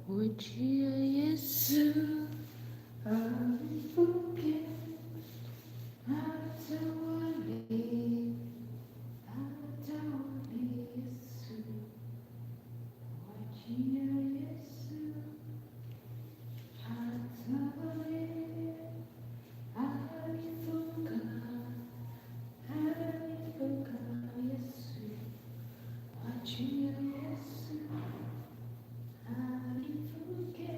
Ujia Yesu alifuke hata wali Yesu. Ujia Yesu hata wali alifuka Yesu. Ujia Yesu alifuke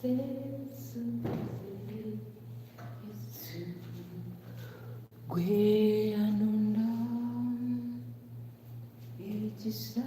Yesu, Gwe anunda ekisa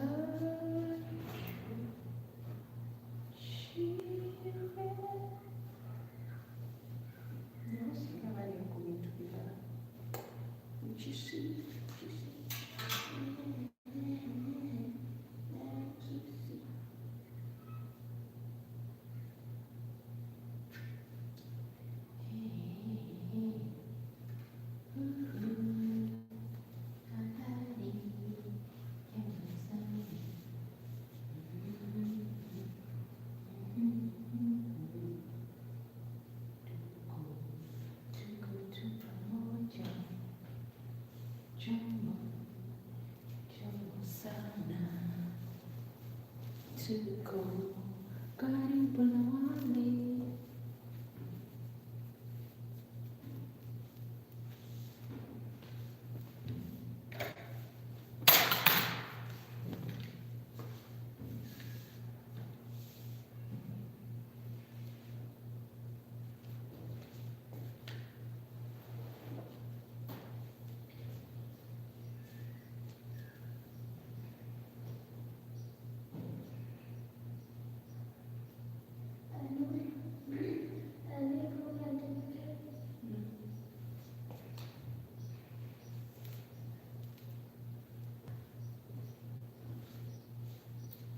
tuko karibu na wale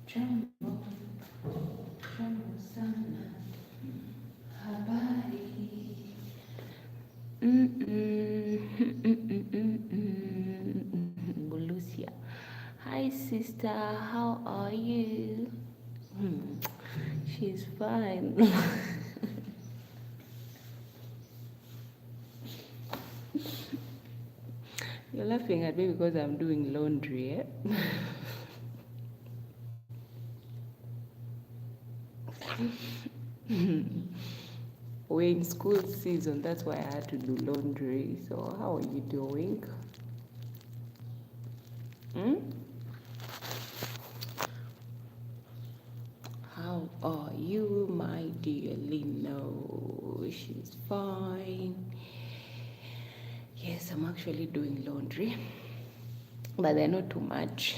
jambo sana habari. Bulusia. Hi sister, how are you? She's fine. You're laughing at me because I'm doing laundry, eh? We're in school season, that's why I had to do laundry. So how are you doing? How are you, my dear Lino? She's fine. Yes, I'm actually doing laundry, but they're not too much.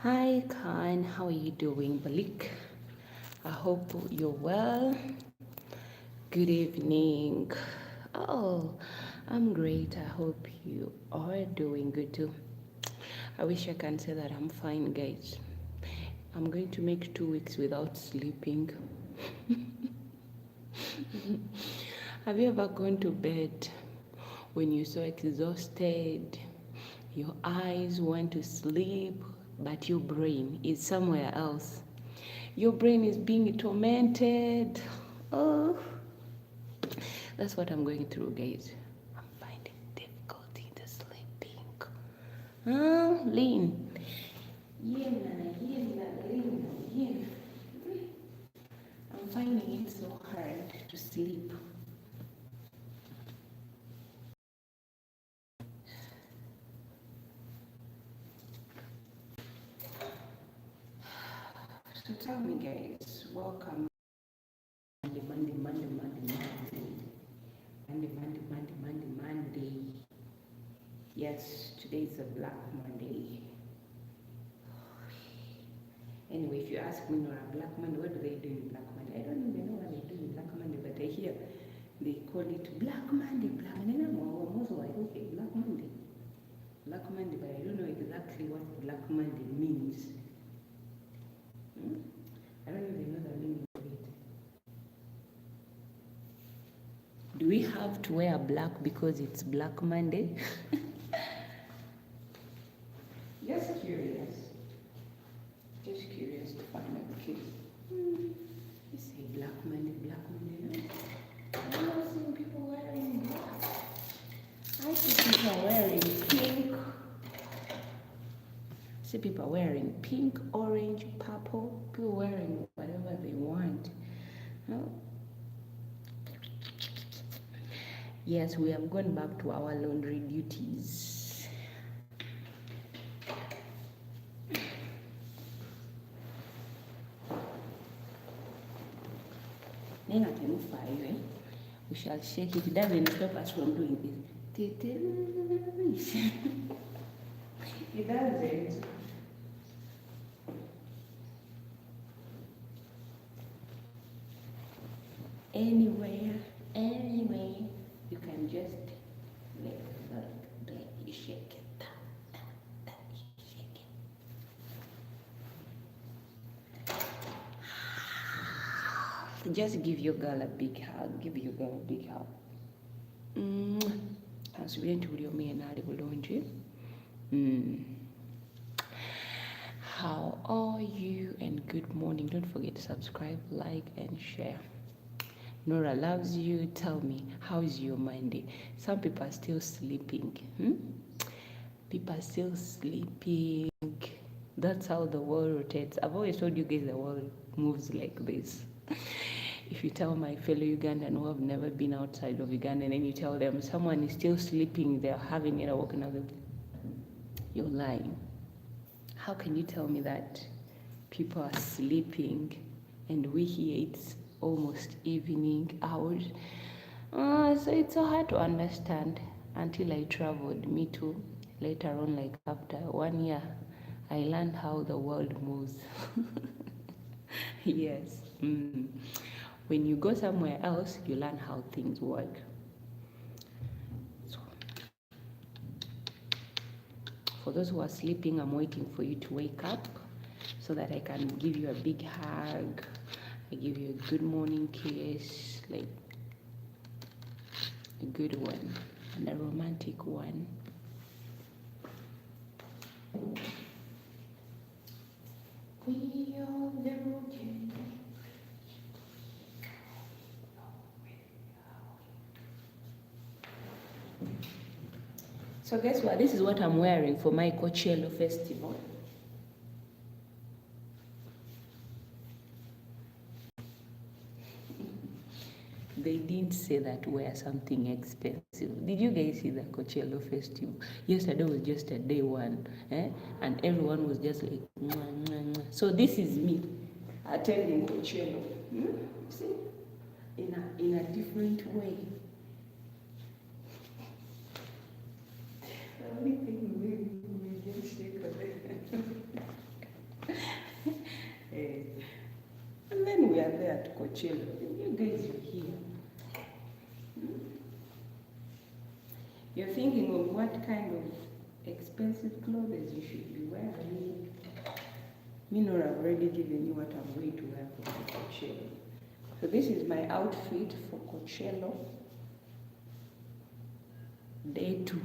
Hi Khan, how are you doing? Balik, I hope you're well. Good evening. Oh, I'm great. I hope you are doing good too. I wish I can say that I'm fine, guys. I'm going to make 2 weeks without sleeping. Have you ever gone to bed when you're so exhausted, your eyes want to sleep, but your brain is somewhere else? Your brain is being tormented. Oh, that's what I'm going through, guys. I'm finding difficulty to sleeping. Lean. Yeah, yeah. I'm finding it so hard to sleep. So tell me, guys, welcome. Monday. Yes, today is a Black Monday. Anyway, if you ask me, Nora, Black Monday, what do they do in Black Monday? I don't even know what they do in Black Monday, but I hear they call it Black Monday, Black Monday. I'm also like, okay, Black Monday. Black Monday, but I don't know exactly what Black Monday means. I don't even know the meaning of it. Do we have to wear black because it's Black Monday? Just curious. Just curious to find out. Okay. You say Black Monday, Black Monday. No? I'm not seeing people wearing black. I see people wearing pink. I see people wearing pink, orange, purple. People wearing whatever they want. No? Yes, we have gone back to our laundry duties. Then I can move 5, eh? We shall shake it. It doesn't stop us from doing this. It doesn't. Anywhere, you can just like you shake it. Shake it. Just give your girl a big hug. Give your girl a big hug. Ansubire nti buli omu yenna ali bulungi. How are you? And good morning. Don't forget to subscribe, like, and share. Nora loves you. Tell me, how is your Monday? Some people are still sleeping. People are still sleeping. That's how the world rotates. I've always told you guys the world moves like this. If you tell my fellow Ugandan who have never been outside of Uganda and then you tell them someone is still sleeping, they're having it walking out, you're lying. How can you tell me that people are sleeping and we here it's almost evening hours? So it's so hard to understand until I traveled. Me too. Later on, like after 1 year, I learned how the world moves. Yes. When you go somewhere else, you learn how things work. So, for those who are sleeping, I'm waiting for you to wake up so that I can give you a big hug. I give you a good morning kiss, like a good one and a romantic one. We are the rocket. So guess what? This is what I'm wearing for my Coachella festival. They didn't say that wear something expensive. Did you guys see the Coachella festival? Yesterday was just a day one, and everyone was just like, mwah, mwah, mwah. So this is me attending Coachella. See, in a different way. The only thing we get sick of it. Coachella. You guys are here. You're thinking of what kind of expensive clothes you should be wearing. Me, Nora, I've already given you what I'm going to wear for Coachella. So this is my outfit for Coachella, day 2.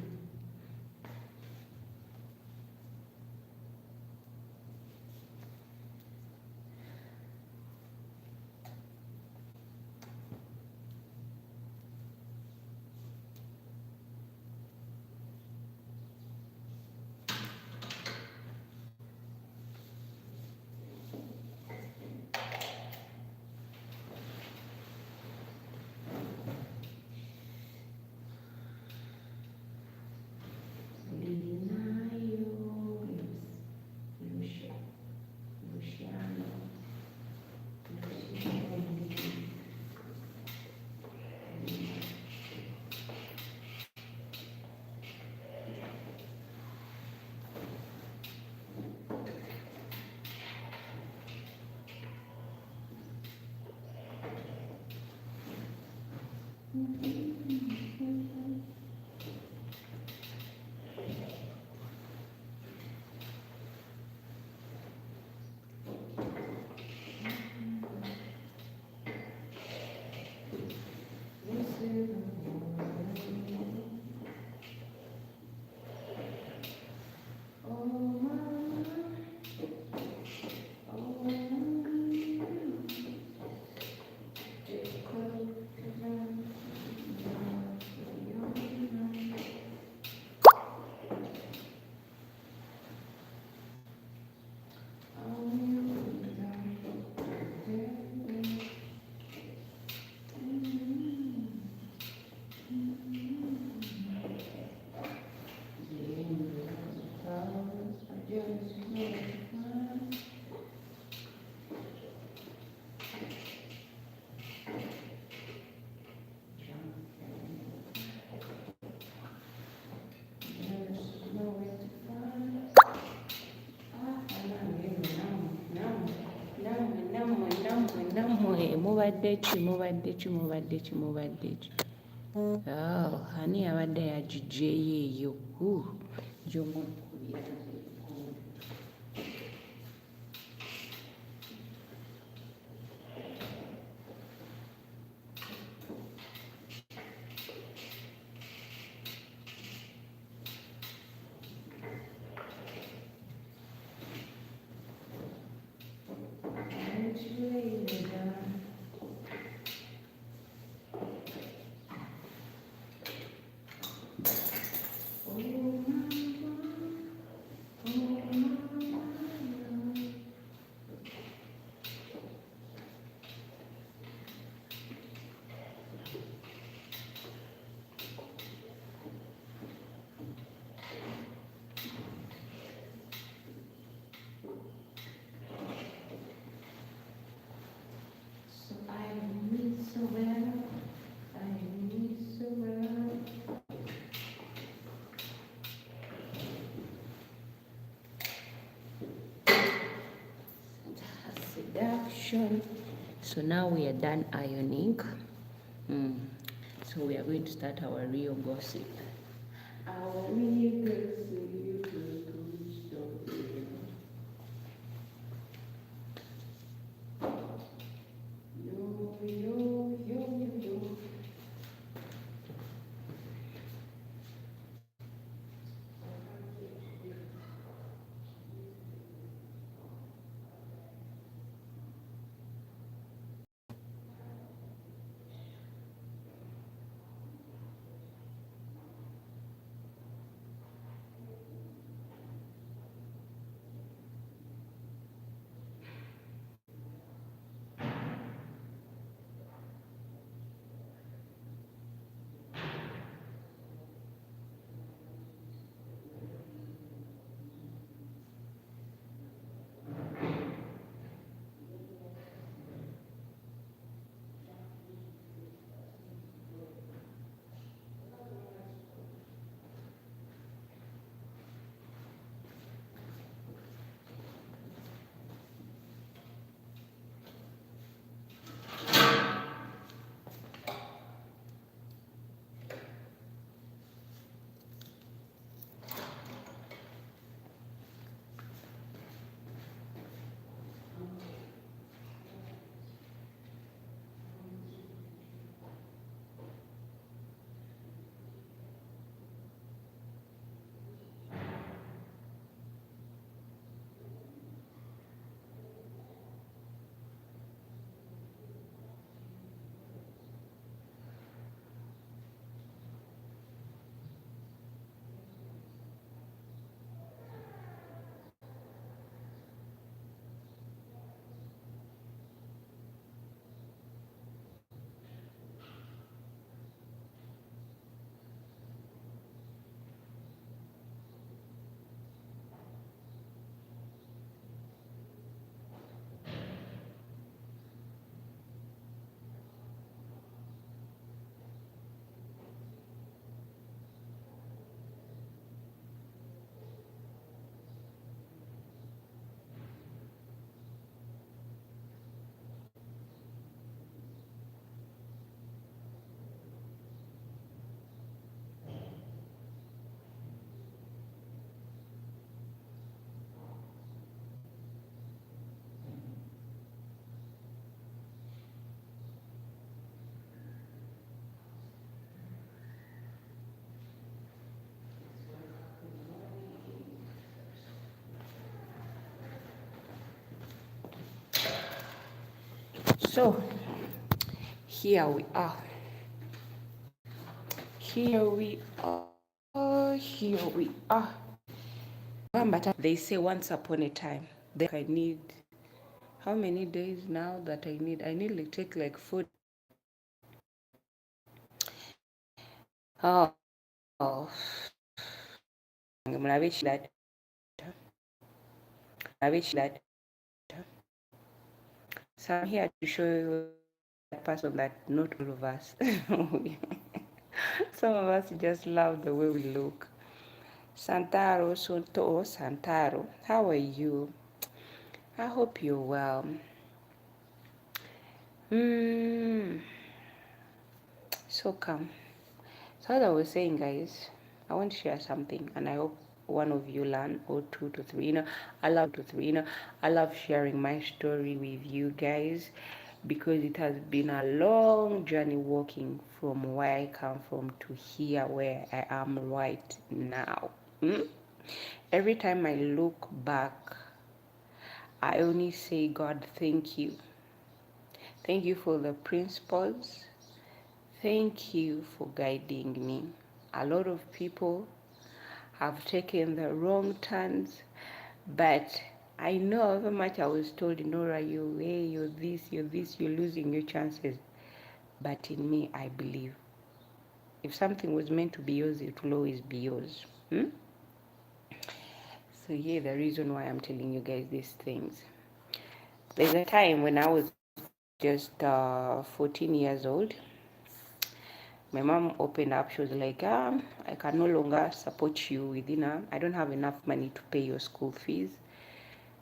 mubadde ki ani abadde yagiggyeyo eyo gy'omukubira. Seduction. So now we are done ironing. So we are going to start our real gossip. Our real gossip. So here we are. Here we are. Here we are. But they say once upon a time, I need how many days now that I need? I need to take like 4. Oh, I'm gonna reach that. So I'm here to show you that person that not all of us. Some of us just love the way we look. Santaro, how are you? I hope you're well. So come. So as I was saying, guys, I want to share something, and I hope one of you learn, or 2 to 3. I love sharing my story with you guys because it has been a long journey walking from where I come from to here where I am right now. Every time I look back, I only say, God, thank you. Thank you for the principles. Thank you for guiding me. A lot of people have taken the wrong turns, but I know however much I was told, Nora, you're this, you're losing your chances. But in me, I believe if something was meant to be yours, it will always be yours. So yeah, the reason why I'm telling you guys these things. There's a time when I was just 14 years old. My mom opened up. She was like, I can no longer support you with dinner. I don't have enough money to pay your school fees.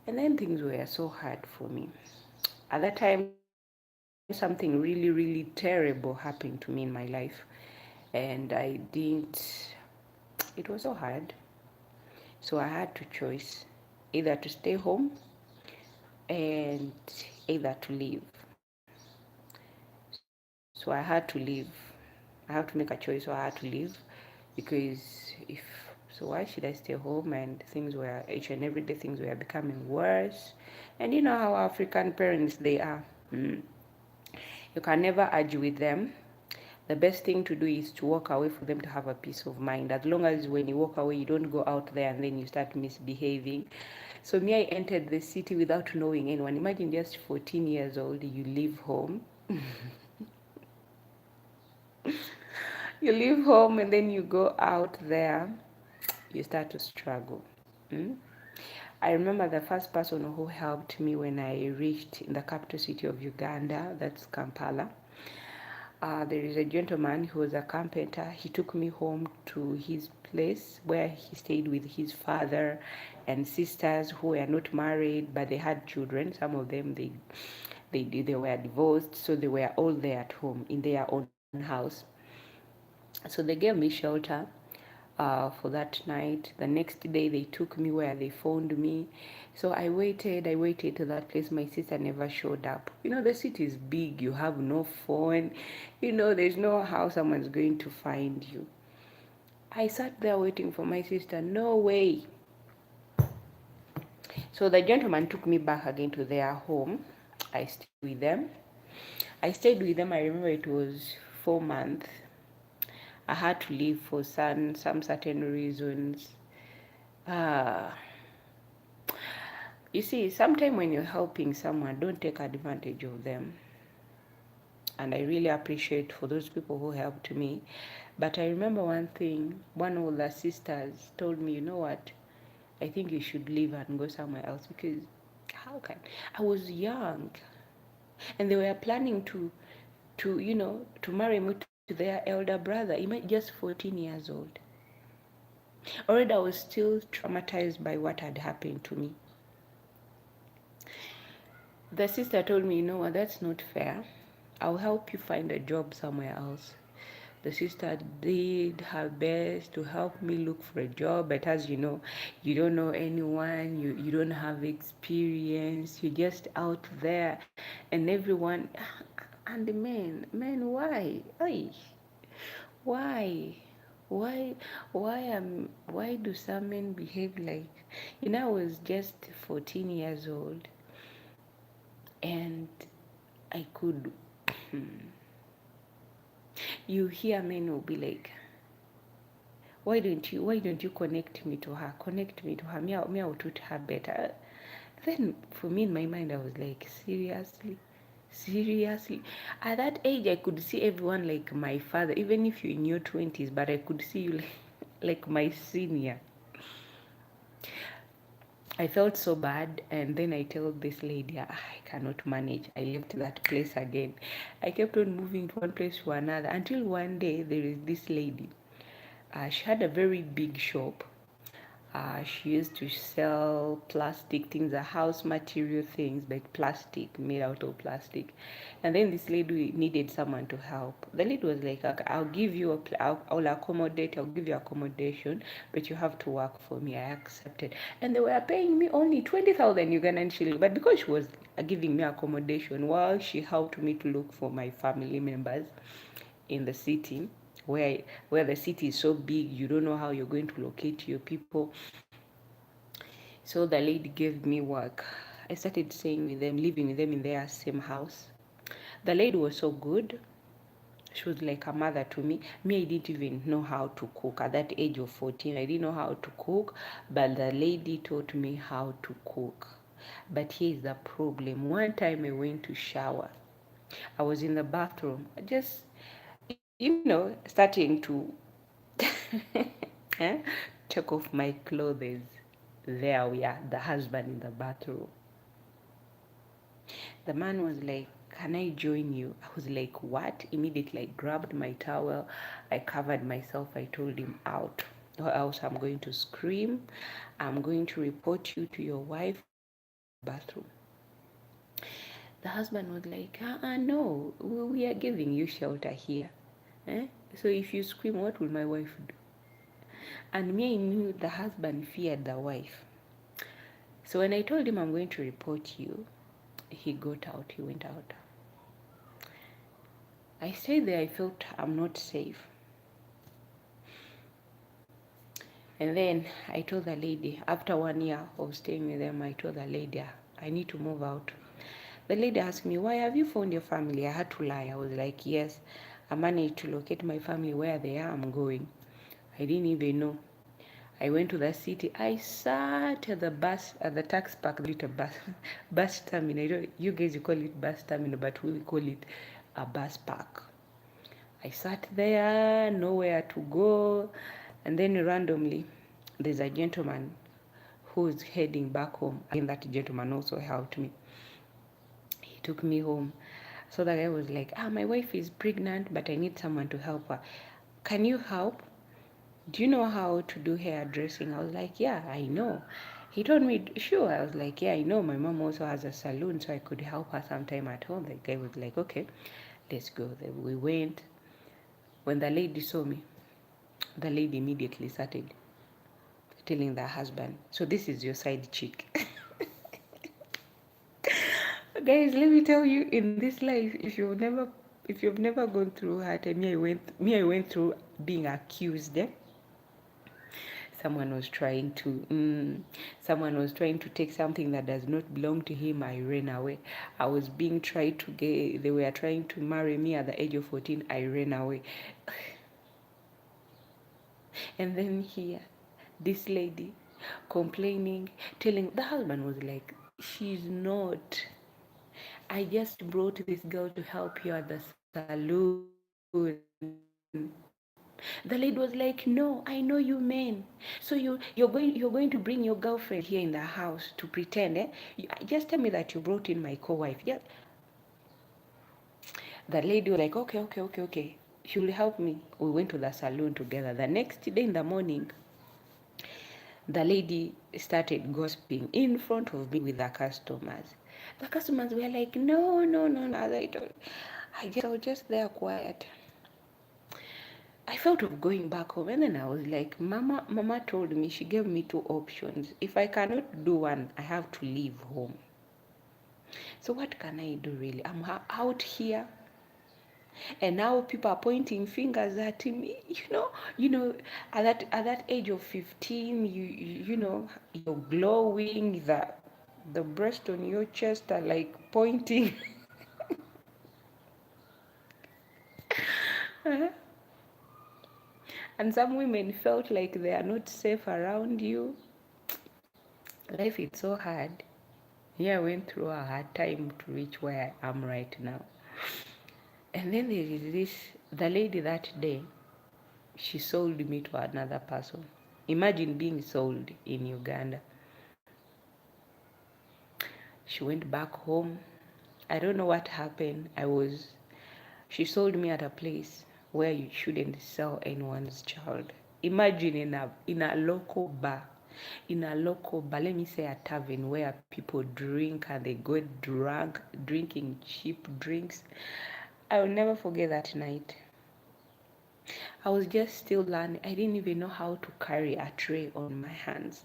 And then things were so hard for me. At that time, something really, really terrible happened to me in my life. And it was so hard. So I had to choose either to stay home and either to leave. So I had to leave. I have to make a choice, so I had to leave because why should I stay home? And things were each and every day things were becoming worse. And you know how African parents they are. You can never argue with them. The best thing to do is to walk away for them to have a peace of mind. As long as when you walk away, you don't go out there and then you start misbehaving. So me, I entered the city without knowing anyone. Imagine just 14 years old, you leave home. You leave home and then you go out there, you start to struggle. I remember the first person who helped me when I reached in the capital city of Uganda, that's Kampala. There is a gentleman who was a carpenter. He took me home to his place where he stayed with his father and sisters who were not married, but they had children. Some of them they were divorced, so they were all there at home in their own house. So they gave me shelter for that night. The next day they took me where they found me. So I waited to that place. My sister never showed up. You know, the city is big, you have no phone, there's no how someone's going to find you. I sat there waiting for my sister, no way. So the gentleman took me back again to their home. I stayed with them. I remember it was 4 months. I had to leave for some certain reasons. Uh, you see, sometimes when you're helping someone, don't take advantage of them. And I really appreciate for those people who helped me. But I remember one thing, one of the sisters told me, you know what, I think you should leave and go somewhere else because I was young and they were planning to marry me to their elder brother. He might just 14 years old. Already I was still traumatized by what had happened to me. The sister told me, you know what, that's not fair. I'll help you find a job somewhere else. The sister did her best to help me look for a job, but as you know, you don't know anyone, you don't have experience, you're just out there, and everyone, and the men, why? Why? Why why do some men behave like, I was just 14 years old, and I could. You hear men will be like, why don't you connect me to her? Connect me to her. Me, I'll treat her better. Then for me in my mind, I was like, seriously. At that age, I could see everyone like my father, even if you're in your 20s, but I could see you like my senior. I felt so bad, and then I told this lady, I cannot manage. I left that place again. I kept on moving to one place to another until one day there is this lady. She had a very big shop. She used to sell plastic things, house material things, like plastic, made out of plastic. And then this lady needed someone to help. The lady was like, "Okay, I'll give you I'll accommodate, I'll give you accommodation, but you have to work for me." I accepted. And they were paying me only 20,000 Ugandan shillings. But because she was giving me accommodation while she helped me to look for my family members in the city, where the city is so big, you don't know how you're going to locate your people. So the lady gave me work. I started staying with them, living with them in their same house. The lady was so good. She was like a mother to me. Me, I didn't even know how to cook. At that age of 14, I didn't know how to cook, but the lady taught me how to cook. But here's the problem. One time I went to shower. I was in the bathroom, just, starting to take off my clothes. There we are, the husband in the bathroom. The man was like, "Can I join you?" I was like, "What?" Immediately I grabbed my towel, I covered myself, I told him, "Out, or else I'm going to scream. I'm going to report you to your wife." Bathroom. The husband was like, "No, we are giving you shelter here. So if you scream, what will my wife do?" And me, I knew the husband feared the wife. So when I told him, "I'm going to report you," he got out, he went out. I stayed there, I felt I'm not safe. And then I told the lady, after 1 year of staying with them, I told the lady, "I need to move out." The lady asked me, "Why, have you found your family?" I had to lie. I was like, "Yes, I managed to locate my family where they are. I'm going." I didn't even know. I went to the city. I sat at the tax park, little bus terminal. You guys, you call it bus terminal, but we call it a bus park. I sat there, nowhere to go, and then randomly, there's a gentleman who's heading back home. Again, that gentleman also helped me. He took me home. So the guy was like, "My wife is pregnant, but I need someone to help her. Can you help? Do you know how to do hairdressing?" I was like, "Yeah, I know." He told me, "Sure." I was like, "Yeah, I know. My mom also has a salon, so I could help her sometime at home." The guy was like, "Okay, let's go." Then we went. When the lady saw me, the lady immediately started telling the husband, "So this is your side chick." Guys, let me tell you, in this life, if you've never gone through hurt, and me I went through being accused. Someone was trying to take something that does not belong to him. I ran away. I was being tried to get. They were trying to marry me at the age of 14. I ran away. And then here, this lady complaining, telling the husband was like, "She's not. I just brought this girl to help you at the saloon." The lady was like, "No, I know you men. So you're going to bring your girlfriend here in the house to pretend, eh? Just tell me that you brought in my co-wife." Yeah. The lady was like, "Okay, okay, okay, okay. She will help me." We went to the saloon together. The next day in the morning, the lady started gossiping in front of me with the customers. The customers were like, "No, no, no, no." I was just there quiet. I felt of going back home, and then I was like, Mama told me, she gave me two options. If I cannot do one, I have to leave home. So what can I do really? I'm out here, and now people are pointing fingers at me. At that age of 15, you're glowing. The breast on your chest are like pointing. And some women felt like they are not safe around you. Life is so hard. Yeah, I went through a hard time to reach where I am right now. And then there is this, the lady that day, she sold me to another person. Imagine being sold in Uganda. She went back home. I don't know what happened. She sold me at a place where you shouldn't sell anyone's child. Imagine in a local bar. In a local bar, let me say a tavern where people drink and they go drunk, drinking cheap drinks. I will never forget that night. I was just still learning. I didn't even know how to carry a tray on my hands.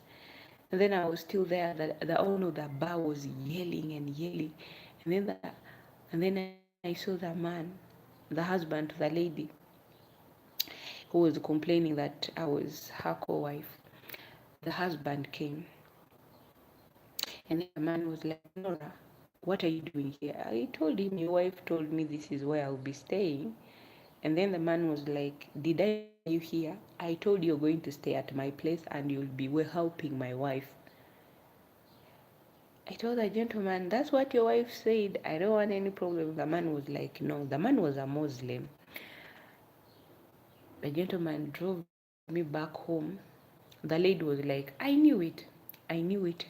And then I was still there. The owner of the bar was yelling and yelling. And then I saw the man, the husband to the lady, who was complaining that I was her co-wife. The husband came. And then the man was like, Nora, what are you doing here? I told him, your wife told me this is where I'll be staying. And then the man was like, did I send you here? I told you you're going to stay at my place and you'll be helping my wife. I told the gentleman, that's what your wife said. I don't want any problem. The man was like, no. The man was a Muslim. The gentleman drove me back home. The lady was like, I knew it. I knew it.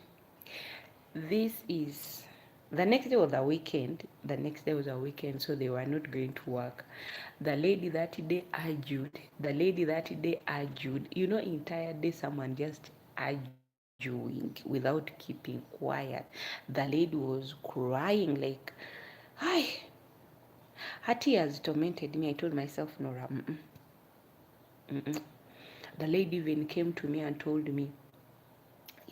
This is the next day was a weekend. The next day was a weekend, so they were not going to work. The lady that day argued. You know, entire day someone just arguing without keeping quiet. The lady was crying like, hi. Her tears tormented me. I told myself, Nora, The lady even came to me and told me,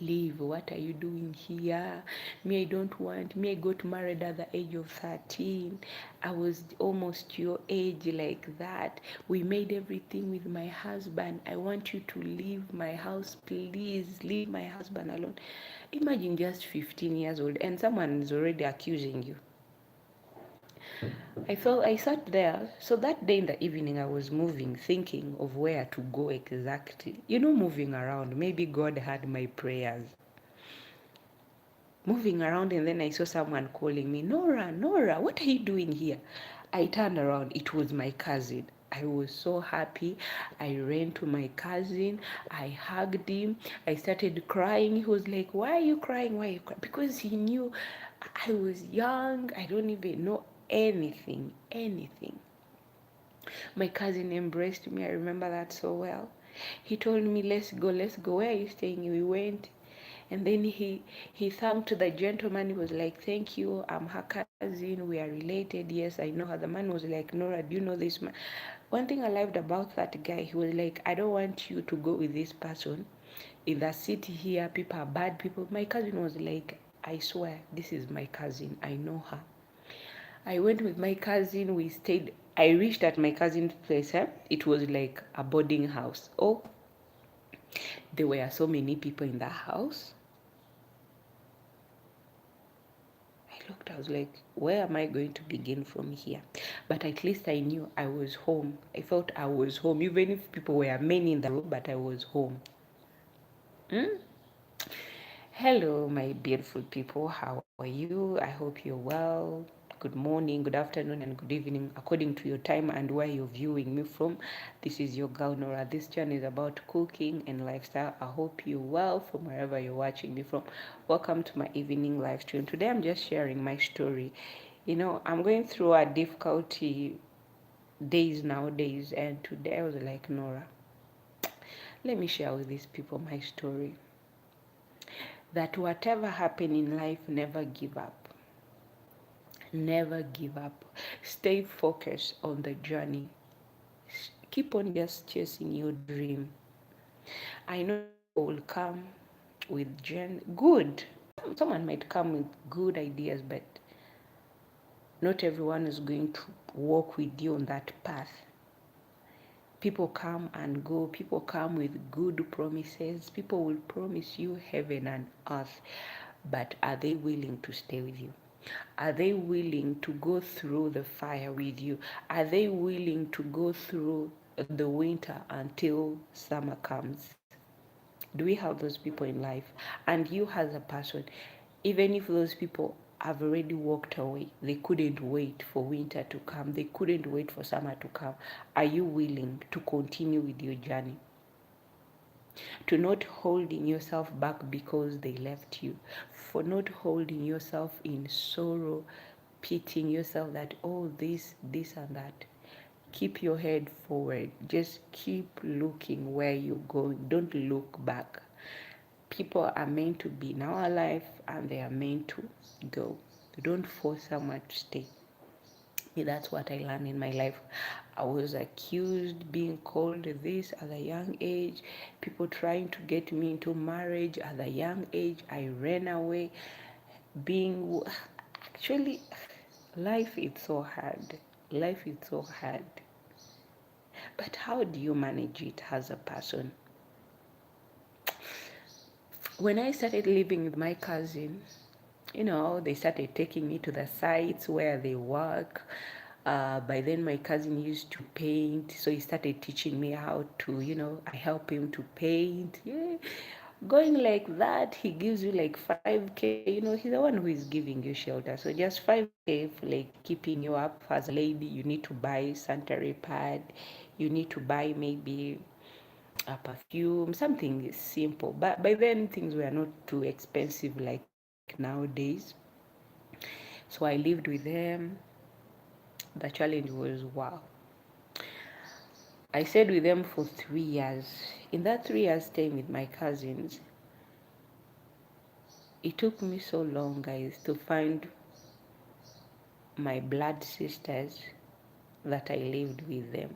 leave, what are you doing here? I don't want. I got married at the age of 13. I was almost your age like that. We made everything with my husband. I want you to leave my house, please. Leave my husband alone. Imagine just 15 years old and someone is already accusing you. I sat there. So that day in the evening, I was moving, thinking of where to go exactly. You know, moving around. Maybe God heard my prayers. Moving around, and then I saw someone calling me, Nora, what are you doing here? I turned around. It was my cousin. I was so happy. I ran to my cousin. I hugged him. I started crying. He was like, why are you crying? Why are you crying? Because he knew I was young. I don't even know anything. My cousin embraced me. I remember that so well. He told me, let's go. Where are you staying? We went. And then he thanked the gentleman. He was like, thank you. I'm her cousin. We are related. Yes, I know her. The man was like, Nora, do you know this man? One thing I loved about that guy, he was like, I don't want you to go with this person. In the city here, people are bad people. My cousin was like, I swear, this is my cousin. I know her. I went with my cousin. We stayed. I reached at my cousin's place. It was like a boarding house. Oh, there were so many people in the house. I was like, where am I going to begin from here? But at least I knew I was home. I felt I was home, even if people were many in the room, but I was home. Hello, my beautiful people. How are you? I hope you're well. Good morning, good afternoon, and good evening, according to your time and where you're viewing me from. This is your girl Nora. This channel is about cooking and lifestyle. I hope you're well from wherever you're watching me from. Welcome to my evening live stream. Today I'm just sharing my story. You know, I'm going through a difficulty days nowadays, and today I was like, Nora, let me share with these people my story. That whatever happen in life, never give up. Never give up. Stay focused on the journey. Keep on just chasing your dream. I know people will come with good. Someone might come with good ideas, but not everyone is going to walk with you on that path. People come and go. People come with good promises. People will promise you heaven and earth, but are they willing to stay with you? Are they willing to go through the fire with you? Are they willing to go through the winter until summer comes? Do we have those people in life? And you as a person, even if those people have already walked away, they couldn't wait for winter to come, they couldn't wait for summer to come, are you willing to continue with your journey? To not holding yourself back because they left you, for not holding yourself in sorrow, pitying yourself that, oh, this and that. Keep your head forward. Just keep looking where you're going. Don't look back. People are meant to be in our life and they are meant to go. Don't force someone to stay. That's what I learned in my life. I was accused, being called this at a young age, people trying to get me into marriage at a young age. I ran away. Being actually, life is so hard. Life is so hard. But how do you manage it as a person? When I started living with my cousin, they started taking me to the sites where they work. By then, my cousin used to paint, so he started teaching me how to, I help him to paint. Yeah. Going like that, he gives you like 5K. He's the one who is giving you shelter. So just 5K for like keeping you up as a lady. You need to buy sanitary pad. You need to buy maybe a perfume, something simple. But by then, things were not too expensive like nowadays. So I lived with them. The challenge was wow. I stayed with them for 3 years. In that 3 years staying with my cousins, it took me so long, guys, to find my blood sisters that I lived with them.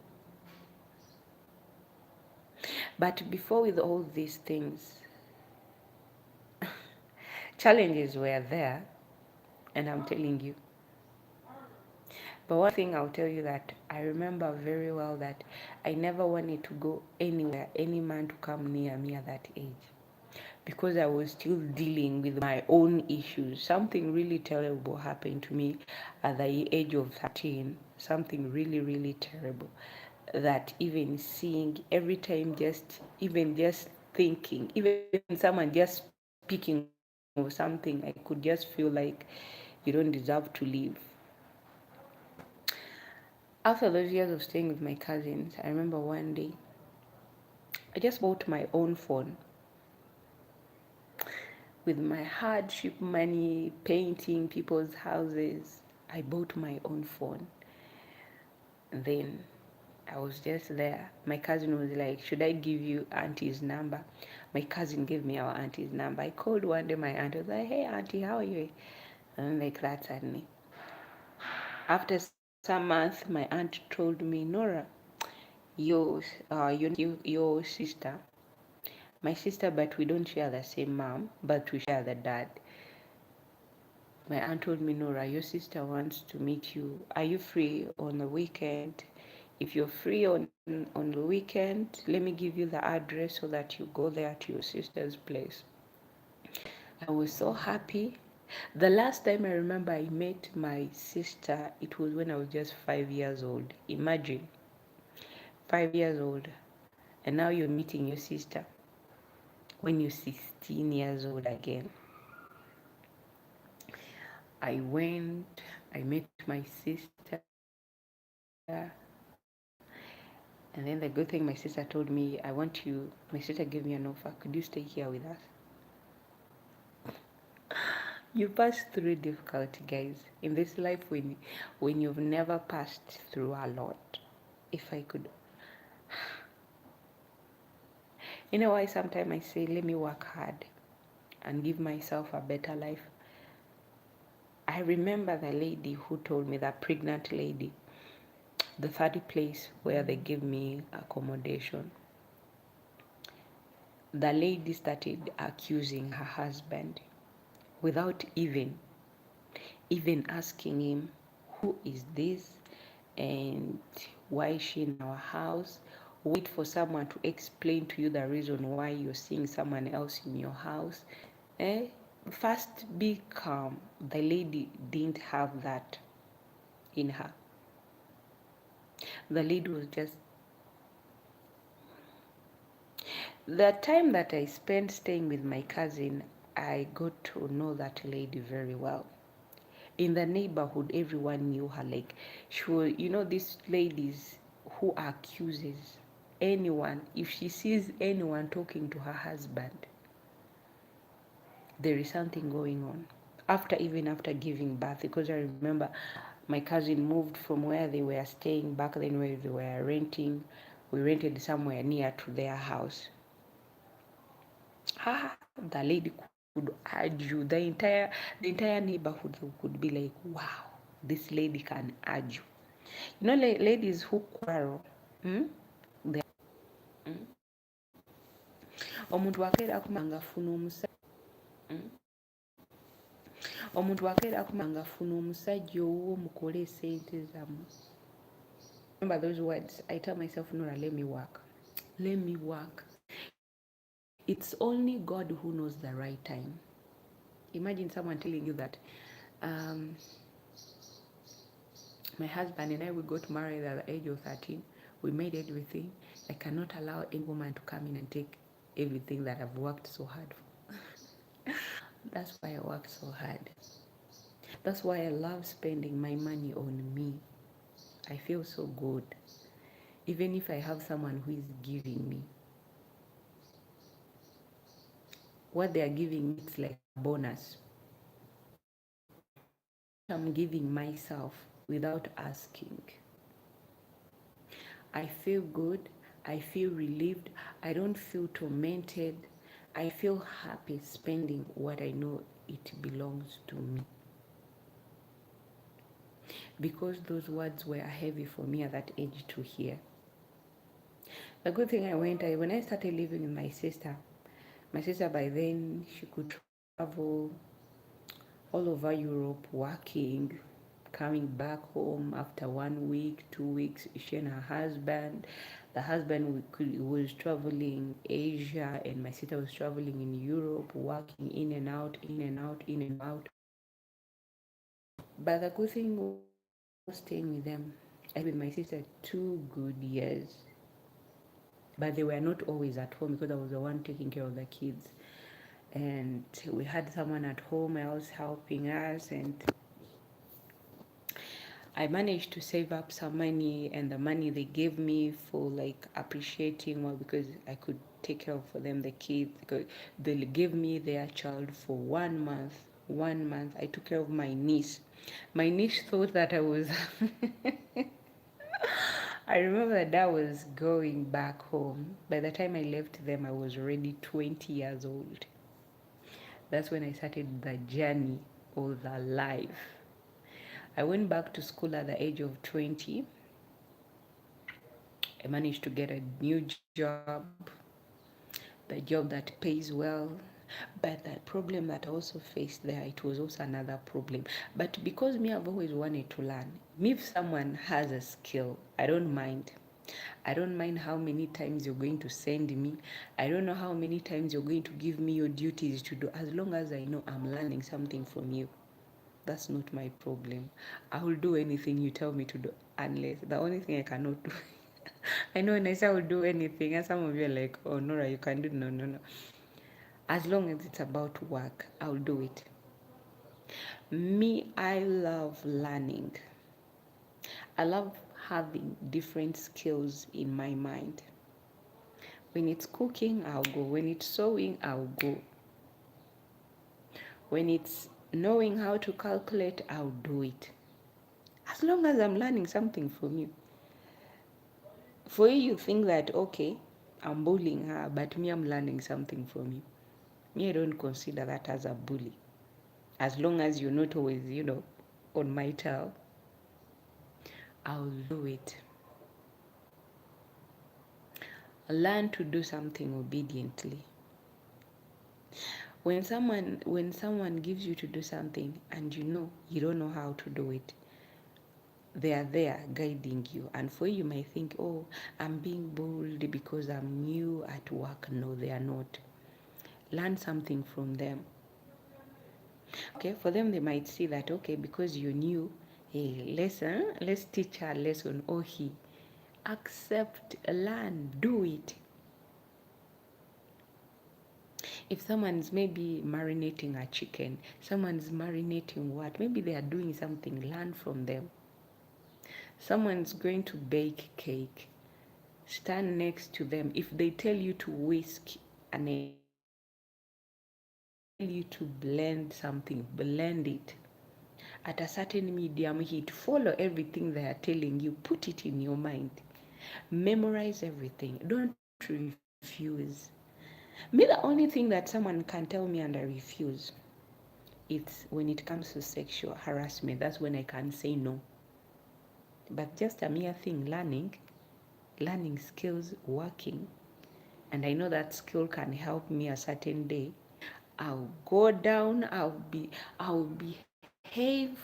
But before, with all these things, challenges were there, and I'm telling you. But one thing I'll tell you that I remember very well, that I never wanted to go anywhere, any man to come near me at that age, because I was still dealing with my own issues. Something really terrible happened to me at the age of 13. Something really, really terrible, that even seeing every time, just thinking, even someone just speaking of something, I could just feel like you don't deserve to live. After those years of staying with my cousins, I remember one day I just bought my own phone with my hardship money, painting people's houses. I bought my own phone. And then I was just there. My cousin was like, should I give you auntie's number? My cousin gave me our auntie's number. I called one day, my aunt was like, hey auntie, how are you? And like that suddenly. After some months, my aunt told me, Nora, your sister, my sister, but we don't share the same mom, but we share the dad. My aunt told me, Nora, your sister wants to meet you. Are you free on the weekend? If you're free on the weekend, let me give you the address so that you go there to your sister's place. I was so happy. The last time I remember I met my sister, it was when I was just 5 years old. Imagine, 5 years old. And now you're meeting your sister when you're 16 years old again. I went, I met my sister. And then the good thing, my sister told me, my sister gave me an offer. Could you stay here with us? You pass through difficulty, guys, in this life when you've never passed through a lot. If I could, why sometimes I say, let me work hard and give myself a better life. I remember the lady who told me, that pregnant lady, the third place where they gave me accommodation. The lady started accusing her husband without even asking him, who is this and why is she in our house? Wait for someone to explain to you the reason why you're seeing someone else in your house. First, be calm. The lady didn't have that in her. The lady was just. The time that I spent staying with my cousin, I got to know that lady very well. In the neighborhood, everyone knew her. Like, she was, these ladies who accuses anyone. If she sees anyone talking to her husband, there is something going on. Even after giving birth, because I remember my cousin moved from where they were staying back then, where they were renting. We rented somewhere near to their house. The lady could argue. The entire neighborhood could be like, wow, this lady can argue. Ladies who quarrel, they, omuntu wakeera kumanga afuna omusajja omuntu wakeera kumanga afuna omusajja owuwo mukole esente zammwe. Remember those words? I tell myself, Nora, let me work. Let me work. It's only God who knows the right time. Imagine someone telling you that my husband and I, we got married at the age of 13. We made everything. I cannot allow any woman to come in and take everything that I've worked so hard for. That's why I work so hard. That's why I love spending my money on me. I feel so good. Even if I have someone who is giving me, what they are giving me, it's like a bonus. I'm giving myself without asking. I feel good. I feel relieved. I don't feel tormented. I feel happy spending what I know it belongs to me. Because those words were heavy for me at that age to hear. The good thing when I started living with my sister by then, she could travel all over Europe working, coming back home after 1 week, 2 weeks. She and her husband, the husband was traveling Asia, and my sister was traveling in Europe, working in and out, in and out, in and out. But the good thing was staying with them. I lived with my sister 2 good years. But they were not always at home because I was the one taking care of the kids. And we had someone at home else helping us, and I managed to save up some money, and the money they gave me for like appreciating, well, because I could take care of for them the kids, because they gave me their child for 1 month. 1 month I took care of my niece. My niece thought that I was I remember that I was going back home. By the time I left them, I was already 20 years old. That's when I started the journey of the life. I went back to school at the age of 20. I managed to get a new job, the job that pays well. But the problem that I also faced there, it was also another problem. But because me, I've always wanted to learn. Me, if someone has a skill, I don't mind. I don't mind how many times you're going to send me. I don't know how many times you're going to give me your duties to do. As long as I know I'm learning something from you, that's not my problem. I will do anything you tell me to do, unless the only thing I cannot do. I know when I say I will do anything, and some of you are like, oh, Nora, you can do. No, no, no. As long as it's about work, I'll do it. Me, I love learning. I love having different skills in my mind. When it's cooking, I'll go. When it's sewing, I'll go. When it's knowing how to calculate, I'll do it. As long as I'm learning something from you. For you think that, okay, I'm bullying her, but me, I'm learning something from you. Me, I don't consider that as a bully. As long as you're not always, on my tail, I'll do it. Learn to do something obediently. When someone gives you to do something and you don't know how to do it, they are there guiding you. And for you might think, oh, I'm being bullied because I'm new at work. No, they are not. Learn something from them. Okay, for them they might see that, okay, because you're new, hey, let's teach her a lesson, or he accept, learn, do it. If someone's maybe marinating a chicken, someone's marinating what, maybe they are doing something, learn from them. Someone's going to bake cake, stand next to them. If they tell you to whisk an egg, tell you to blend something, blend it at a certain medium heat. Follow everything they are telling you, put it in your mind, memorize everything, don't refuse. Me, the only thing that someone can tell me and I refuse, it's when it comes to sexual harassment. That's when I can say no. But just a mere thing, learning skills, working, and I know that skill can help me a certain day, I'll go down, I'll behave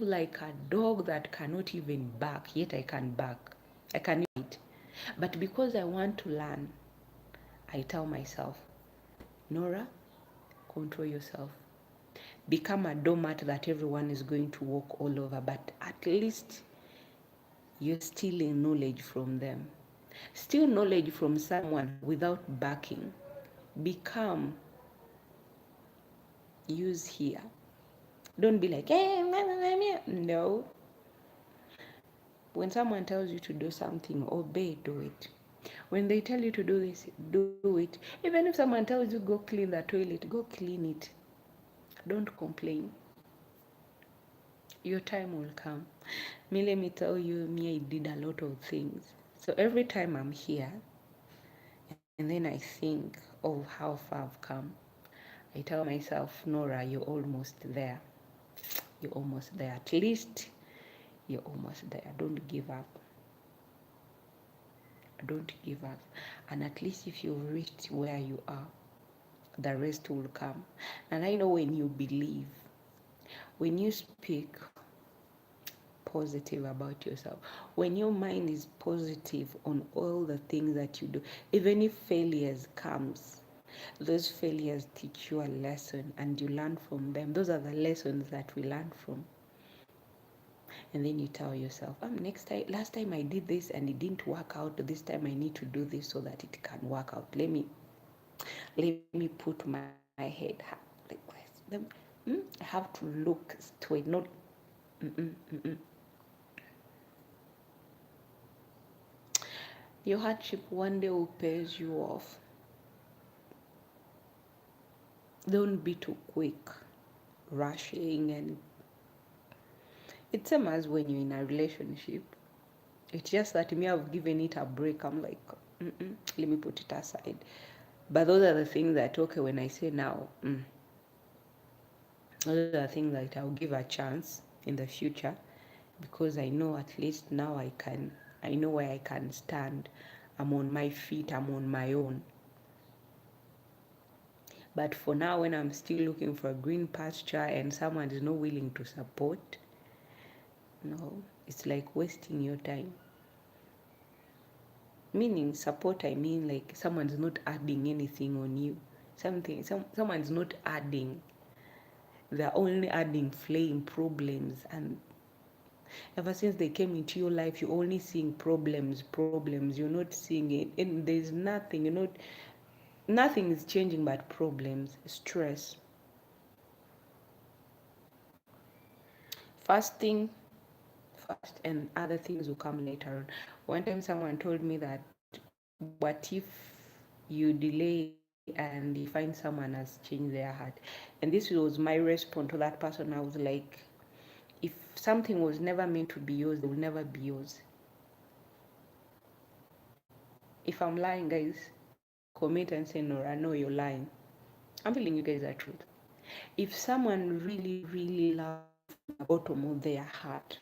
like a dog that cannot even bark, yet I can bark. I can eat. But because I want to learn, I tell myself, Nora, control yourself. Become a doormat that everyone is going to walk all over, but at least you're stealing knowledge from them. Steal knowledge from someone without backing. Become, use here. Don't be like, hey, no. When someone tells you to do something, obey, do it. When they tell you to do this, do it. Even if someone tells you go clean the toilet, go clean it. Don't complain. Your time will come. Me, let me tell you, me, I did a lot of things. So every time I'm here, and then I think of how far I've come, I tell myself, Nora, you're almost there. You're almost there. At least you're almost there. Don't give up. Don't give up. And at least if you've reached where you are, the rest will come. And I know when you believe, when you speak positive about yourself, when your mind is positive on all the things that you do, even if failures comes, those failures teach you a lesson and you learn from them. Those are the lessons that we learn from. And then you tell yourself, last time I did this and it didn't work out, this time I need to do this so that it can work out. Let me put my head like this. I have to look straight, not your hardship one day will pay you off. Don't be too quick rushing, and it's same as when you're in a relationship. It's just that me, I've given it a break. I'm like, let me put it aside. But those are the things that, okay, when I say now, those are things that I'll give a chance in the future, because I know at least now I know where I can stand. I'm on my feet, I'm on my own. But for now, when I'm still looking for a green pasture and someone is not willing to support, no, it's like wasting your time. Meaning support, I mean like someone's not adding anything on you. Someone's not adding. They're only adding flame problems, and ever since they came into your life, you're only seeing problems. You're not seeing it, and there's nothing. Nothing is changing but problems, stress. Fasting first, and other things will come later on. One time, someone told me that, what if you delay and you find someone has changed their heart? And this was my response to that person. I was like, if something was never meant to be yours, it will never be yours. If I'm lying, guys, comment and say, Nora, no, you're lying. I'm telling you guys the truth. If someone really, really loves from the bottom of their heart,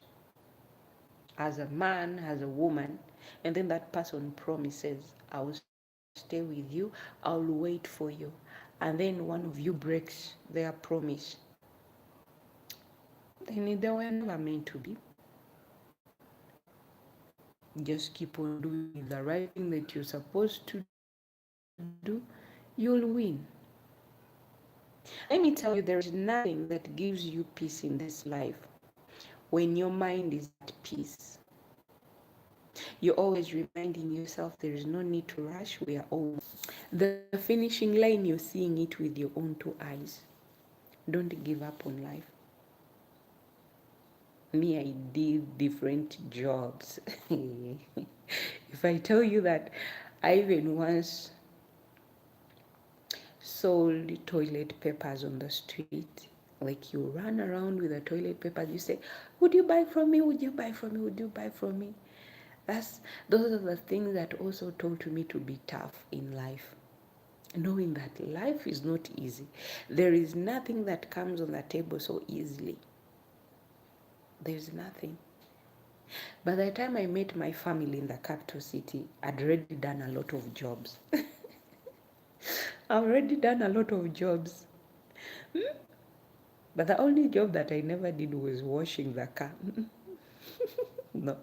as a man, as a woman, and then that person promises, I will stay with you, I'll wait for you, and then one of you breaks their promise, then they were never meant to be. Just keep on doing the right thing that you're supposed to do, you'll win. Let me tell you, there is nothing that gives you peace in this life when your mind is at peace. You're always reminding yourself there is no need to rush. We are all the finishing line. You're seeing it with your own two eyes. Don't give up on life. Me, I did different jobs. If I tell you that I even once sold toilet papers on the street. Like you run around with the toilet papers, you say, would you buy from me? Would you buy from me? Would you buy from me? Those are the things that also told me to be tough in life. Knowing that life is not easy. There is nothing that comes on the table so easily. There's nothing. By the time I met my family in the capital city, I'd already done a lot of jobs. I've already done a lot of jobs. But the only job that I never did was washing the car. No.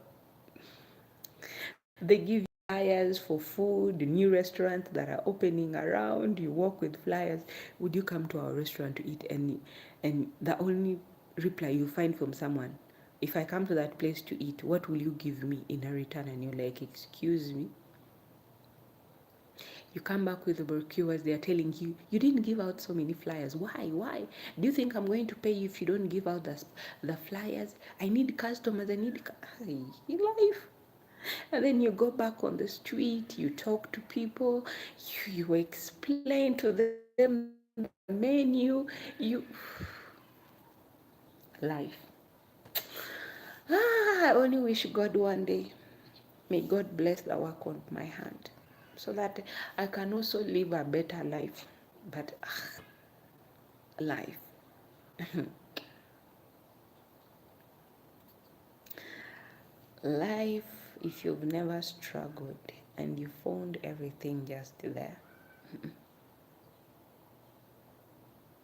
They give you flyers for food, new restaurants that are opening around. You walk with flyers. Would you come to our restaurant to eat? And the only reply you find from someone, if I come to that place to eat, what will you give me in a return? And you're like, excuse me. You come back with the brochures, they are telling you, you didn't give out so many flyers. Why? Why? Do you think I'm going to pay you if you don't give out the flyers? I need customers, life. And then you go back on the street, you talk to people, you explain to them the menu, life. I only wish God one day, may God bless the work on my hand so that I can also live a better life. But life. Life, if you've never struggled and you found everything just there.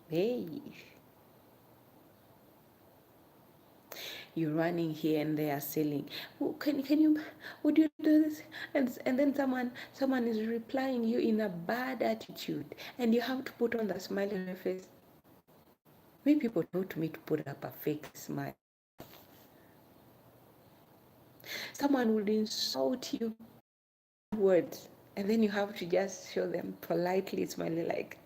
Hey, you're running here and there selling. Oh, can you, would you do this? And then someone is replying you in a bad attitude, and you have to put on the smile on your face. Many people taught me to put up a fake smile. Someone would insult you words, and then you have to just show them politely smiling like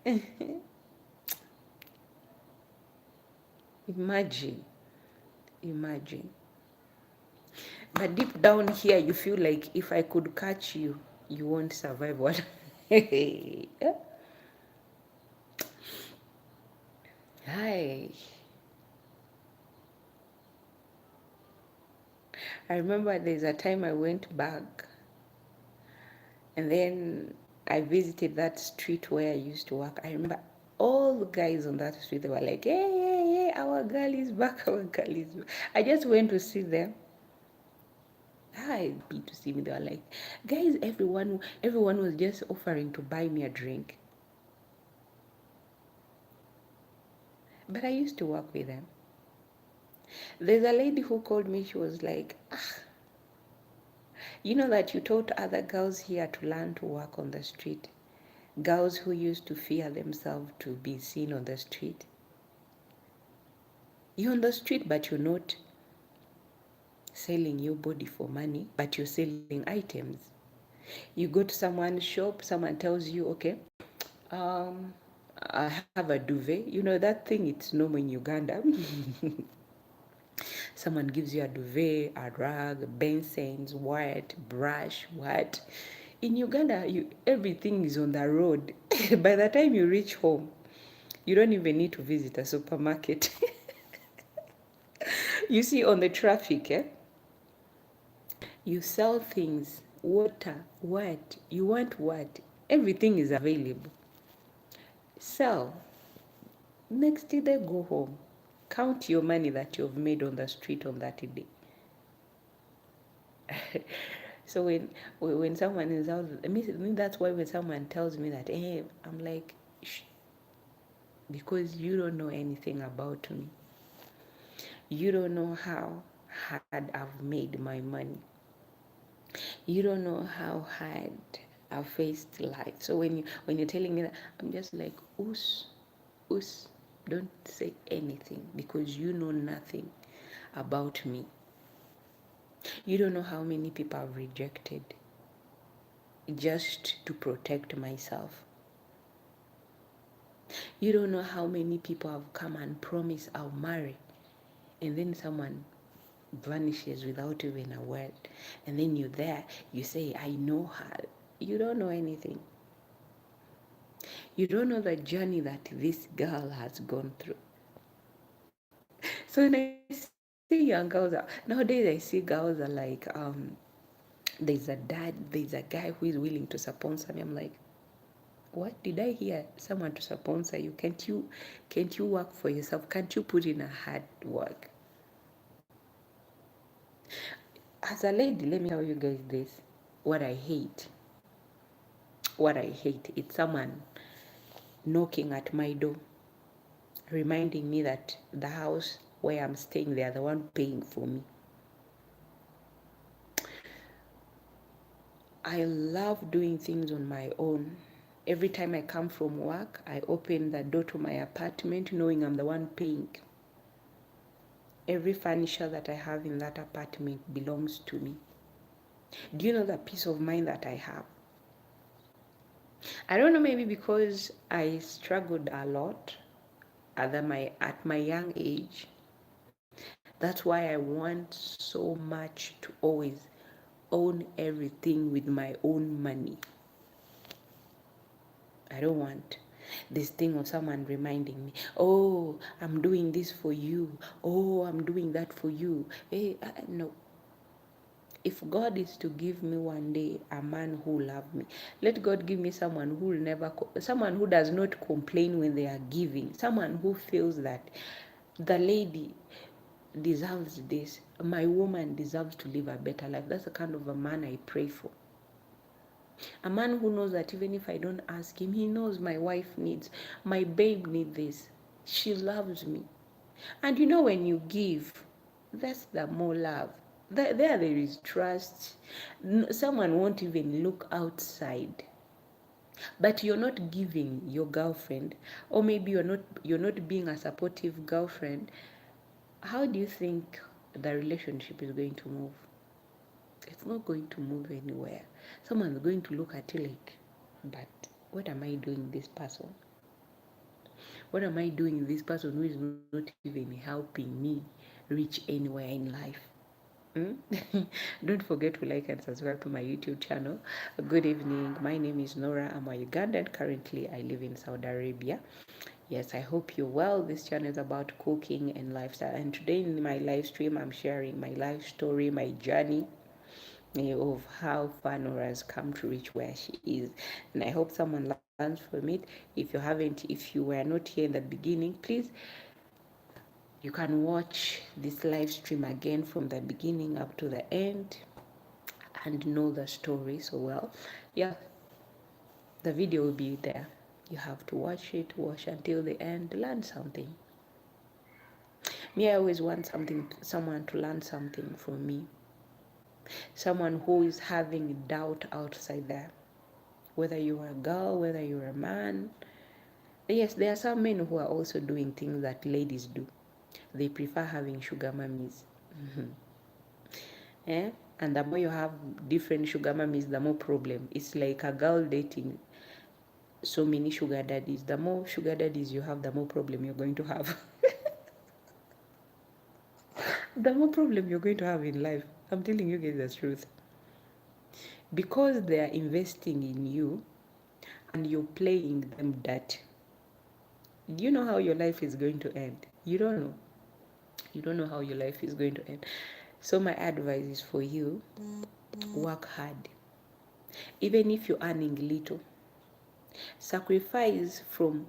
imagine. But deep down here you feel like if I could catch you, you won't survive what. Hi. I remember there's a time I went back and then I visited that street where I used to work. I remember all the guys on that street, they were like, hey, our girl is back, our girl is back. I just went to see them. Happy to see me. They were like, guys, everyone was just offering to buy me a drink. But I used to work with them. There's a lady who called me, she was like, you know that you taught other girls here to learn to work on the street. Girls who used to fear themselves to be seen on the street. You're on the street, but you're not selling your body for money, but you're selling items. You go to someone's shop, someone tells you, okay, I have a duvet. You know that thing, it's normal in Uganda. Someone gives you a duvet, a rag, bensons, what, brush, what. In Uganda, everything is on the road. By the time you reach home, you don't even need to visit a supermarket. You see on the traffic, you sell things, water, what, you want what, everything is available. Sell. Next day, go home. Count your money that you've made on the street on that day. So when someone is out, I mean that's why when someone tells me that, hey, I'm like, shh, because you don't know anything about me. You don't know how hard I've made my money. You don't know how hard I've faced life. So when you're telling me that, I'm just like, oos. Don't say anything because you know nothing about me. You don't know how many people I've rejected just to protect myself. You don't know how many people have come and promised I'll marry, and then someone vanishes without even a word. And then you're there, you say, I know her. You don't know anything. You don't know the journey that this girl has gone through. So when I see young girls, nowadays I see girls are like, there's a dad, there's a guy who is willing to sponsor me. I'm like, what did I hear? Someone to sponsor you? Can't you work for yourself? Can't you put in a hard work? As a lady, let me tell you guys this. What I hate. What I hate. It's someone knocking at my door, reminding me that the house where I'm staying, they are the one paying for me. I love doing things on my own. Every time I come from work, I open the door to my apartment knowing I'm the one paying. Every furniture that I have in that apartment belongs to me. Do you know the peace of mind that I have? I don't know, maybe because I struggled a lot at my young age. That's why I want so much to always own everything with my own money. I don't want this thing of someone reminding me, oh, I'm doing this for you. Oh, I'm doing that for you. Hey, no. If God is to give me one day a man who will love me, let God give me someone who will never, someone who does not complain when they are giving, someone who feels that the lady deserves this, my woman deserves to live a better life. That's the kind of a man I pray for. A man who knows that even if I don't ask him, he knows my wife needs, my babe needs this. She loves me. And you know, when you give, that's the more love. There is trust. Someone won't even look outside. But you're not giving your girlfriend, or maybe you're not being a supportive girlfriend. How do you think the relationship is going to move? It's not going to move anywhere. Someone's going to look at you like, but what am I doing this person? What am I doing this person who is not even helping me reach anywhere in life? Don't forget to like and subscribe to my YouTube channel. Good evening. My name is Norah. I'm a Ugandan. Currently, I live in Saudi Arabia. Yes, I hope you're well. This channel is about cooking and lifestyle. And today in my live stream, I'm sharing my life story, my journey of how far Nora has come to reach where she is. And I hope someone learns from it. If you were not here in the beginning, please, you can watch this live stream again from the beginning up to the end and know the story so well. Yeah, the video will be there. You have to watch until the end, learn something. Me, I always want someone to learn something from me. Someone who is having doubt outside there. Whether you're a girl, whether you're a man. Yes, there are some men who are also doing things that ladies do. They prefer having sugar mummies. Eh? And the more you have different sugar mummies, the more problem. It's like a girl dating so many sugar daddies. The more sugar daddies you have, the more problem you're going to have. The more problem you're going to have in life. I'm telling you guys the truth. Because they are investing in you and you're playing them dirty. Do you know how your life is going to end? You don't know. You don't know how your life is going to end. So my advice is for you, work hard. Even if you're earning little, sacrifice from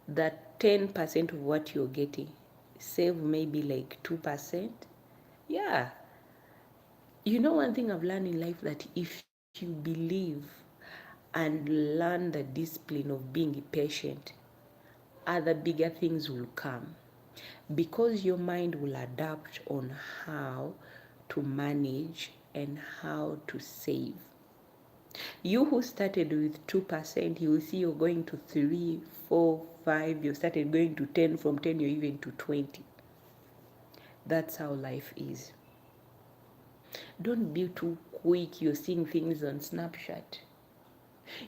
that 10% of what you're getting. Save maybe like 2%. Yeah. You know, one thing I've learned in life, that if you believe and learn the discipline of being patient, other bigger things will come, because your mind will adapt on how to manage and how to save. You who started with 2%, you will see you're going to 3, 4, 5. You started going to 10. From 10, you're even to 20. That's how life is. Don't be too quick. You're seeing things on Snapchat.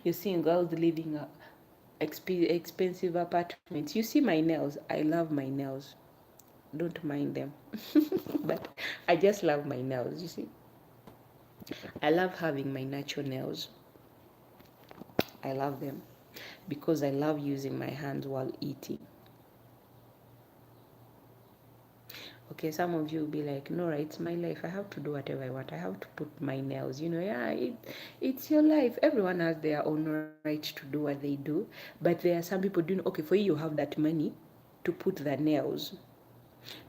You're seeing girls living expensive apartments. You see my nails. I love my nails. Don't mind them. But I just love my nails, you see. I love having my natural nails. I love them because I love using my hands while eating. Okay, some of you will be like, Nora, it's my life. I have to do whatever I want. I have to put my nails. Yeah, it's your life. Everyone has their own right to do what they do. But there are some people doing, okay, for you have that money to put the nails.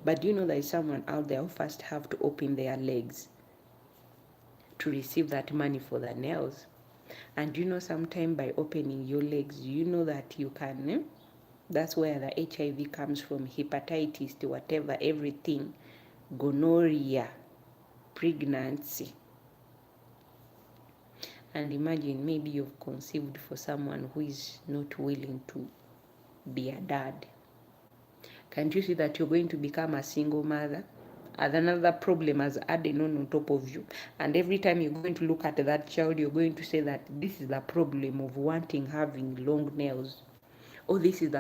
But there is someone out there who first have to open their legs to receive that money for the nails. And sometime by opening your legs, that you can, that's where the HIV comes from, hepatitis, to whatever, everything, gonorrhea, pregnancy. And imagine maybe you've conceived for someone who is not willing to be a dad. Can't you see that you're going to become a single mother? And another problem has added on top of you. And every time you're going to look at that child, you're going to say that this is the problem of having long nails. Oh, this is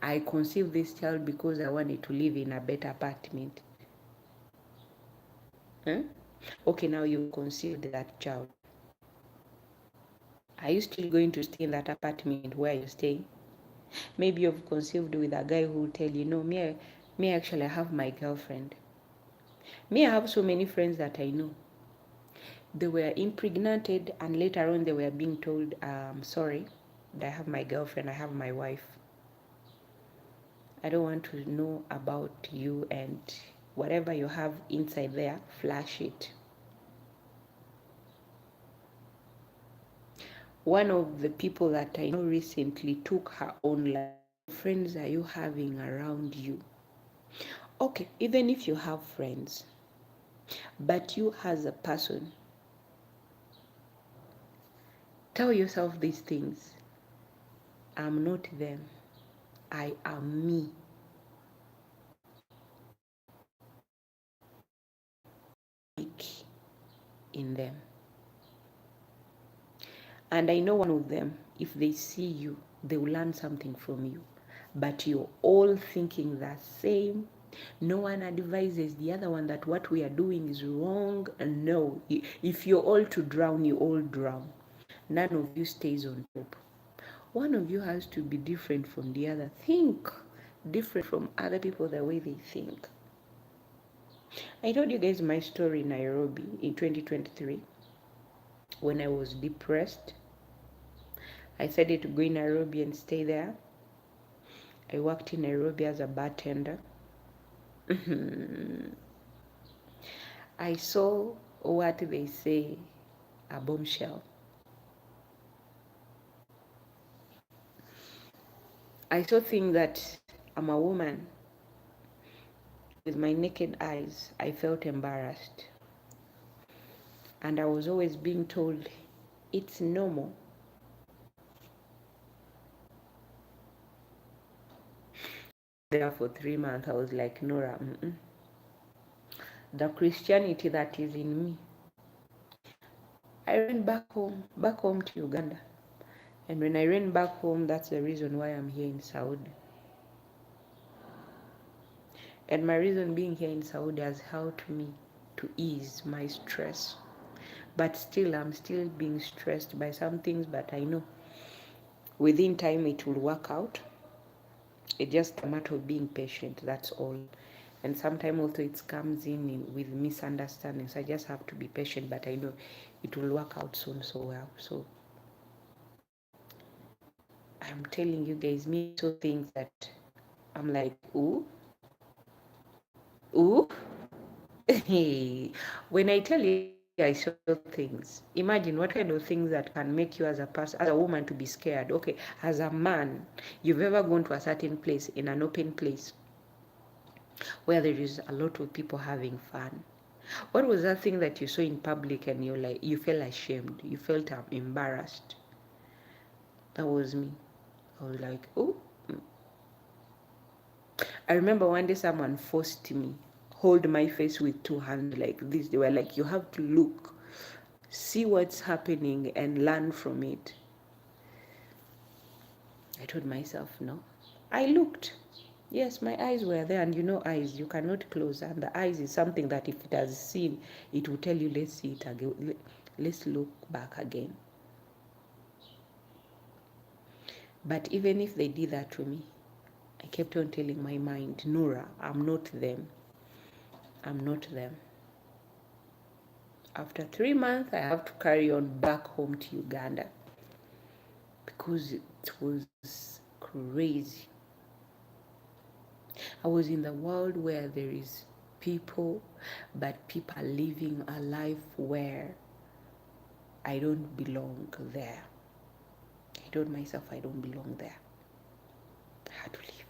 I conceived this child because I wanted to live in a better apartment. Huh? Okay, now you've conceived that child. Are you still going to stay in that apartment where you're staying? Maybe you've conceived with a guy who will tell you, no, me actually I have my girlfriend. Me, I have so many friends that I know. They were impregnated and later on they were being told, sorry, I have my girlfriend, I have my wife. I don't want to know about you, and whatever you have inside there, flash it. One of the people that I know recently took her own life. Friends are you having around you? Okay, even if you have friends, but you as a person, tell yourself these things. I'm not them. I am me. In them. And I know one of them, if they see you, they will learn something from you. But you're all thinking the same. No one advises the other one that what we are doing is wrong. No. If you're all to drown, you all drown. None of you stays on top. One of you has to be different from the other. Think different from other people the way they think. I told you guys my story in Nairobi in 2023 when I was depressed. I decided to go in Nairobi and stay there. I worked in Nairobi as a bartender. I saw what they say a bombshell. I saw things that I'm a woman. With my naked eyes, I felt embarrassed. And I was always being told, it's normal. There for 3 months, I was like, Nora, the Christianity that is in me. I ran back home to Uganda. And when I ran back home, that's the reason why I'm here in Saudi. And my reason being here in Saudi has helped me to ease my stress. But still, I'm still being stressed by some things, but I know within time it will work out. It's just a matter of being patient, that's all. And sometimes also it comes in with misunderstandings. I just have to be patient, but I know it will work out soon so well. So I'm telling you guys, me so things that I'm like, ooh. When I tell you I saw things, imagine what kind of things that can make you as a person, as a woman, to be scared. Okay, as a man, you've ever gone to a certain place, in an open place, where there is a lot of people having fun. What was that thing that you saw in public and you felt ashamed? You felt embarrassed? That was me. I was like, oh. I remember one day someone forced me, hold my face with 2 hands like this. They were like, you have to look, see what's happening and learn from it. I told myself, no. I looked. Yes, my eyes were there, and eyes, you cannot close. And the eyes is something that if it has seen, it will tell you, let's see it again. Let's look back again. But even if they did that to me, I kept on telling my mind, Norah, I'm not them. I'm not them. After 3 months, I have to carry on back home to Uganda because it was crazy. I was in the world where there is people, but people are living a life where I don't belong there. I told myself I don't belong there. I had to leave.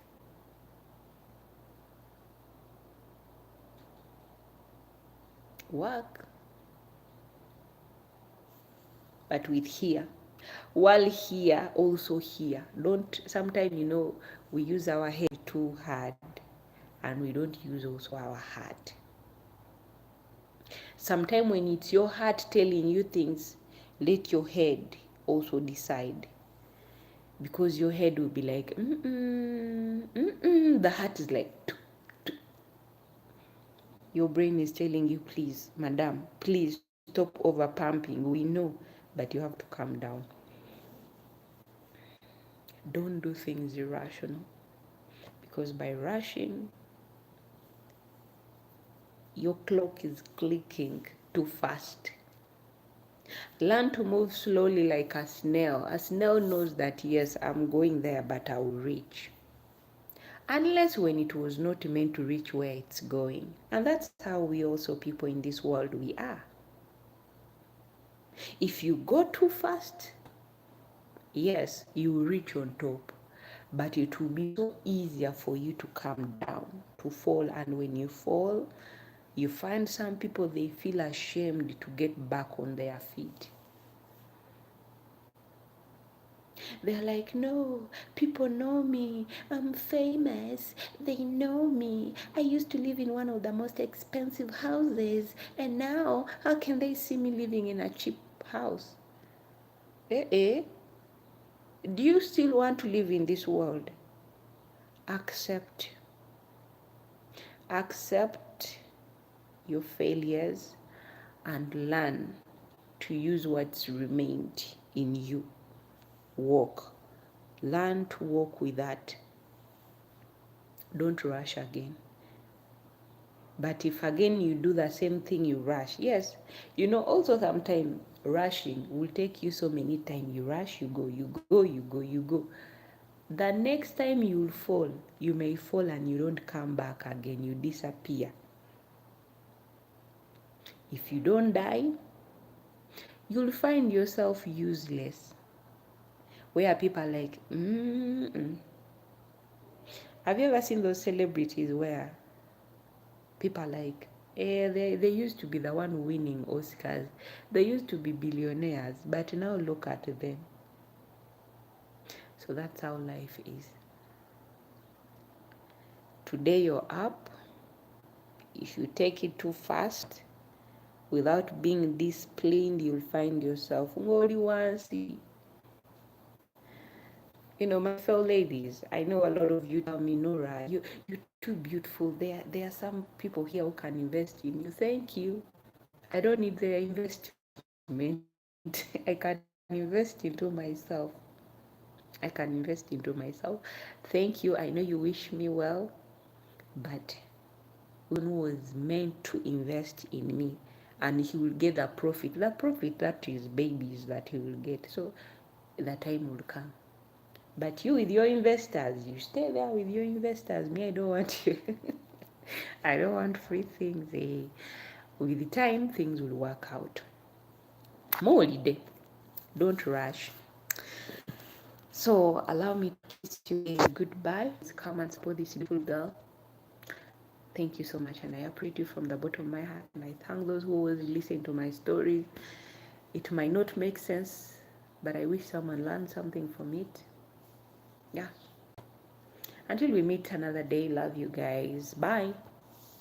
Work, but with here. While here, also here. Sometimes, we use our head too hard and we don't use also our heart. Sometimes when it's your heart telling you things, let your head also decide. Because your head will be like, the heart is like, your brain is telling you, please, madam, please stop over pumping. We know, but you have to calm down. Don't do things irrational, because by rushing, your clock is clicking too fast. Learn to move slowly like a snail. A snail knows that, yes, I'm going there, but I will reach. Unless when it was not meant to reach where it's going. And that's how we also, people in this world, we are. If you go too fast, yes, you will reach on top, but it will be so easier for you to come down, to fall. And when you fall, you find some people, they feel ashamed to get back on their feet. They're like, no, people know me. I'm famous. They know me. I used to live in one of the most expensive houses. And now, how can they see me living in a cheap house? Do you still want to live in this world? Accept your failures and learn to use what's remained in you. Learn to walk with that. Don't rush again. But if again you do the same thing, you rush. Yes, also sometimes rushing will take you so many times. You rush, you go, you go, you go, you go. The next time you will fall, you may fall and you don't come back again. You disappear. If you don't die, you'll find yourself useless. Where people are like, Have you ever seen those celebrities where people are like, they used to be the one winning Oscars. They used to be billionaires, but now look at them. So that's how life is. Today you're up. If you take it too fast, without being disciplined, you'll find yourself, what do you want to see? My fellow ladies, I know a lot of you tell me, Norah, you're too beautiful. There are some people here who can invest in you. Thank you. I don't need their investment. I can invest into myself. Thank you. I know you wish me well, but one was meant to invest in me, and he will get the profit. The profit, that is babies that he will get. So the time will come. But you with your investors, you stay there with your investors. Me, I don't want you. I don't want free things. With the time, things will work out. More holiday. Don't rush. So allow me to kiss you a goodbye. Come and support this beautiful girl. Thank you so much, and I appreciate you from the bottom of my heart, and I thank those who always listen to my stories. It might not make sense, but I wish someone learned something from it. Yeah. Until we meet another day, love you guys. Bye.